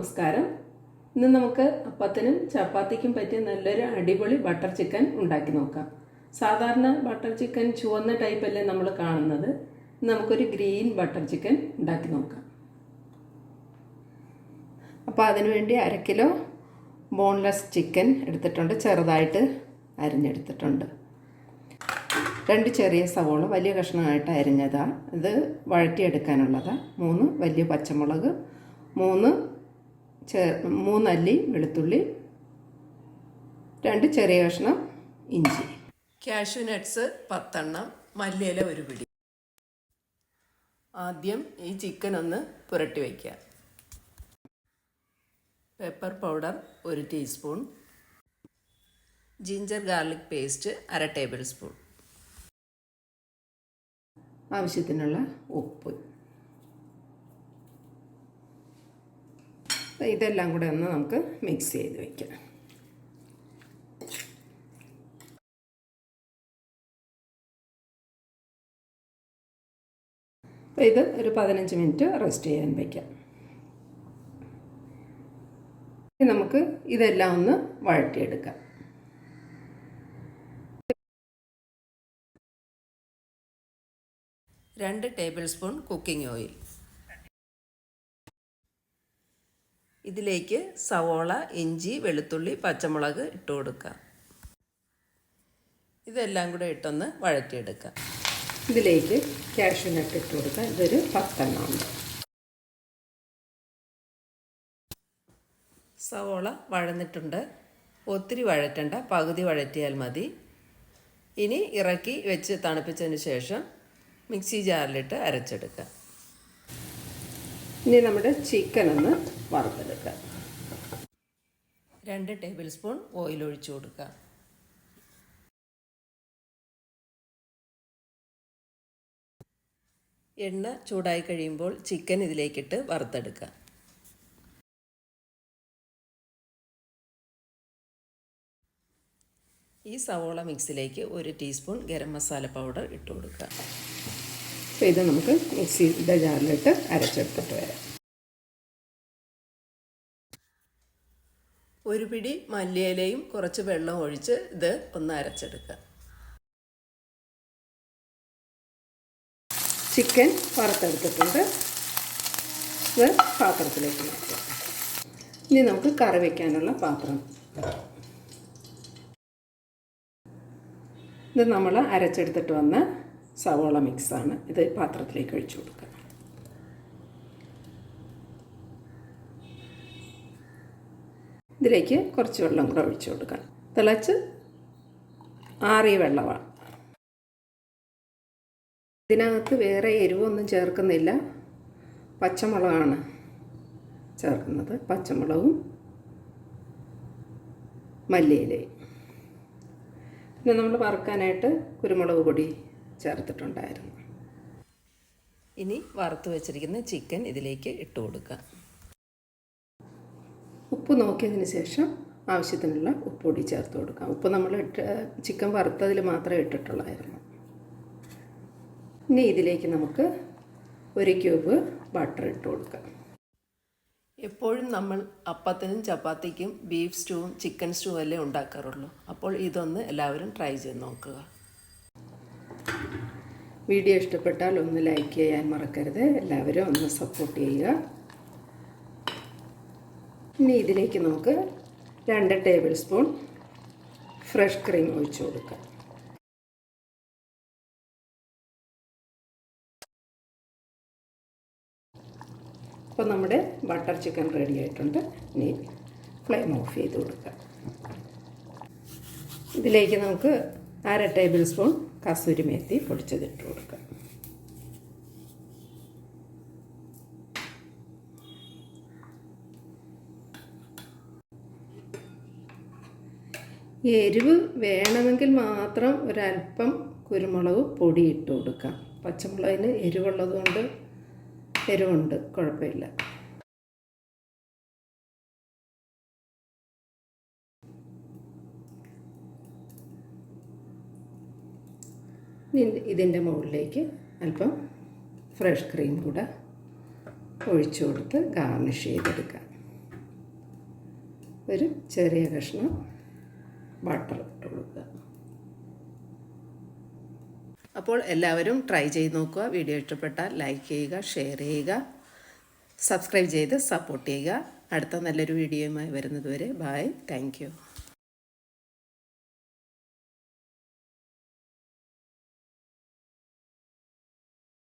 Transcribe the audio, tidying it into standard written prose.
നമസ്കാരം. ഇന്ന് നമുക്ക് അപ്പത്തിനും ചപ്പാത്തിക്കും പറ്റിയ നല്ലൊരു അടിപൊളി ബട്ടർ ചിക്കൻ ഉണ്ടാക്കി നോക്കാം. സാധാരണ ബട്ടർ ചിക്കൻ ചുവന്ന ടൈപ്പല്ലേ നമ്മൾ കാണുന്നത്. നമുക്കൊരു ഗ്രീൻ ബട്ടർ ചിക്കൻ ഉണ്ടാക്കി നോക്കാം. അപ്പോൾ അതിനുവേണ്ടി 1/2 കിലോ ബോൺലെസ് ചിക്കൻ എടുത്തിട്ടുണ്ട്, ചെറുതായിട്ട് അരിഞ്ഞെടുത്തിട്ടുണ്ട്. 2 ചെറിയ സവോള വലിയ കഷ്ണമായിട്ട് അരിഞ്ഞതാണ്, ഇത് വഴറ്റിയെടുക്കാനുള്ളതാണ്. 3 വലിയ പച്ചമുളക്, 3 അല്ലി വെളുത്തുള്ളി, 2 ചെറിയ കഷ്ണം ഇഞ്ചി, കാഷ്യൂ നട്ട്സ് 10 എണ്ണം, മല്ലിയില 1 പിടി. ആദ്യം ഈ ചിക്കൻ ഒന്ന് പുരട്ടി വയ്ക്കുക. Pepper powder 1 teaspoon, ginger garlic paste 1/2 table spoon, ആവശ്യത്തിനുള്ള ഉപ്പ്. ഇതെല്ലാം കൂടെ ഒന്ന് നമുക്ക് മിക്സ് ചെയ്ത് വയ്ക്കാം. അപ്പോൾ ഇത് ഒരു 15 മിനിറ്റ് റെസ്റ്റ് ചെയ്യാൻ വയ്ക്കാം. നമുക്ക് ഇതെല്ലാം ഒന്ന് വഴറ്റിയെടുക്കാം. രണ്ട് ടേബിൾ സ്പൂൺ കുക്കിംഗ് ഓയിൽ. ഇതിലേക്ക് സവോള, ഇഞ്ചി, വെളുത്തുള്ളി, പച്ചമുളക് ഇട്ട് കൊടുക്കുക. ഇതെല്ലാം കൂടെ ഇട്ടൊന്ന് വഴറ്റിയെടുക്കുക. ഇതിലേക്ക് കാഷ്യൂ നട്ട് ഇട്ട് കൊടുക്കുക. ഇതൊരു 10 എണ്ണം ഉണ്ട്. സവോള വഴന്നിട്ടുണ്ട്, ഒത്തിരി വഴറ്റണ്ട, പകുതി വഴറ്റിയാൽ മതി. ഇനി ഇറക്കി വെച്ച് തണുപ്പിച്ചതിന് ശേഷം മിക്സി ജാറിലിട്ട് അരച്ചെടുക്കുക. ഇനി നമ്മുടെ ചിക്കൻ ഒന്ന് വറുത്തെടുക്കുക. 2 ടേബിൾ സ്പൂൺ ഓയിൽ ഒഴിച്ചു കൊടുക്കുക. എണ്ണ ചൂടായി കഴിയുമ്പോൾ ചിക്കൻ ഇതിലേക്കിട്ട് വറുത്തെടുക്കുക. ഈ സവോള മിക്സിലേക്ക് 1 ടീസ്പൂൺ ഗരം മസാല പൗഡർ ഇട്ട് കൊടുക്കുക. അപ്പോൾ ഇത് നമുക്ക് മിക്സിയുടെ ജാറിലിട്ട് അരച്ചെടുത്തിട്ട് വരാം. 1 പിടി മല്ലിയിലയും കുറച്ച് വെള്ളം ഒഴിച്ച് ഇത് ഒന്ന് അരച്ചെടുക്കുക. ചിക്കൻ വറുത്തെടുത്തിട്ടുണ്ട്, ഇത് പാത്രത്തിലേക്ക് മാറ്റാം. ഇനി നമുക്ക് കറി വയ്ക്കാനുള്ള പാത്രം. ഇത് നമ്മൾ അരച്ചെടുത്തിട്ട് വന്ന സവോള മിക്സാണ്. ഇത് പാത്രത്തിലേക്ക് ഒഴിച്ചു കൊടുക്കുക. ഇതിലേക്ക് കുറച്ച് വെള്ളം കൂടെ ഒഴിച്ചു കൊടുക്കാം. തിളച്ച് ആറിയ വെള്ളമാണ്. ഇതിനകത്ത് വേറെ എരിവൊന്നും ചേർക്കുന്നില്ല, പച്ചമുളകാണ് ചേർക്കുന്നത്. പച്ചമുളകും മല്ലിയിലയും. പിന്നെ നമ്മൾ വറുക്കാനായിട്ട് കുരുമുളക് പൊടി ചേർത്തിട്ടുണ്ടായിരുന്നു. ഇനി വറുത്ത് വെച്ചിരിക്കുന്ന ചിക്കൻ ഇതിലേക്ക് ഇട്ട് കൊടുക്കുക. ഉപ്പ് നോക്കിയതിന് ശേഷം ആവശ്യത്തിനുള്ള ഉപ്പുപൊടി ചേർത്ത് കൊടുക്കാം. ഉപ്പ് നമ്മൾ ചിക്കൻ വറുത്തതിൽ മാത്രമേ ഇട്ടിട്ടുള്ളായിരുന്നു. ഇനി ഇതിലേക്ക് നമുക്ക് 1 ക്യൂബ് ബട്ടർ ഇട്ട് കൊടുക്കാം. എപ്പോഴും നമ്മൾ അപ്പത്തിനും ചപ്പാത്തിക്കും ബീഫ് സ്റ്റൂവും ചിക്കൻ സ്റ്റൂവും അല്ലേ ഉണ്ടാക്കാറുള്ളൂ. അപ്പോൾ ഇതൊന്ന് എല്ലാവരും ട്രൈ ചെയ്ത് നോക്കുക. വീഡിയോ ഇഷ്ടപ്പെട്ടാൽ ഒന്ന് ലൈക്ക് ചെയ്യാൻ മറക്കരുത്. എല്ലാവരും ഒന്ന് സപ്പോർട്ട് ചെയ്യുക. ഇനി ഇതിലേക്ക് നമുക്ക് 2 ടേബിൾ സ്പൂൺ ഫ്രഷ് ക്രീം ഒഴിച്ചു കൊടുക്കാം. അപ്പോൾ നമ്മുടെ ബട്ടർ ചിക്കൻ റെഡി ആയിട്ടുണ്ട്. ഇനി ഫ്ലെയിം ഓഫ് ചെയ്ത് കൊടുക്കാം. ഇതിലേക്ക് നമുക്ക് 1/2 ടേബിൾ സ്പൂൺ കസൂരി മേത്തി പൊടിച്ചതിട്ട് കൊടുക്കാം. എരിവ് വേണമെങ്കിൽ മാത്രം ഒരല്പം കുരുമുളക് പൊടി ഇട്ട് കൊടുക്കാം. പച്ചമുളകിന് എരിവുള്ളതുകൊണ്ട് എരിവുണ്ട്, കുഴപ്പമില്ല. ഇതിൻ്റെ മുകളിലേക്ക് അല്പം ഫ്രഷ് ക്രീം കൂടെ ഒഴിച്ചു കൊടുത്ത് ഗാർണിഷ് ചെയ്തെടുക്കാം. ഒരു ചെറിയ കഷ്ണം ബട്ടർ ഇട്ട് കൊടുക്കുക. അപ്പോൾ എല്ലാവരും ട്രൈ ചെയ്ത് നോക്കുക. വീഡിയോ ഇഷ്ടപ്പെട്ടാൽ ലൈക്ക് ചെയ്യുക, ഷെയർ ചെയ്യുക, സബ്സ്ക്രൈബ് ചെയ്ത് സപ്പോർട്ട് ചെയ്യുക. അടുത്ത നല്ലൊരു വീഡിയോയുമായി വരുന്നതുവരെ ബൈ. Thank you.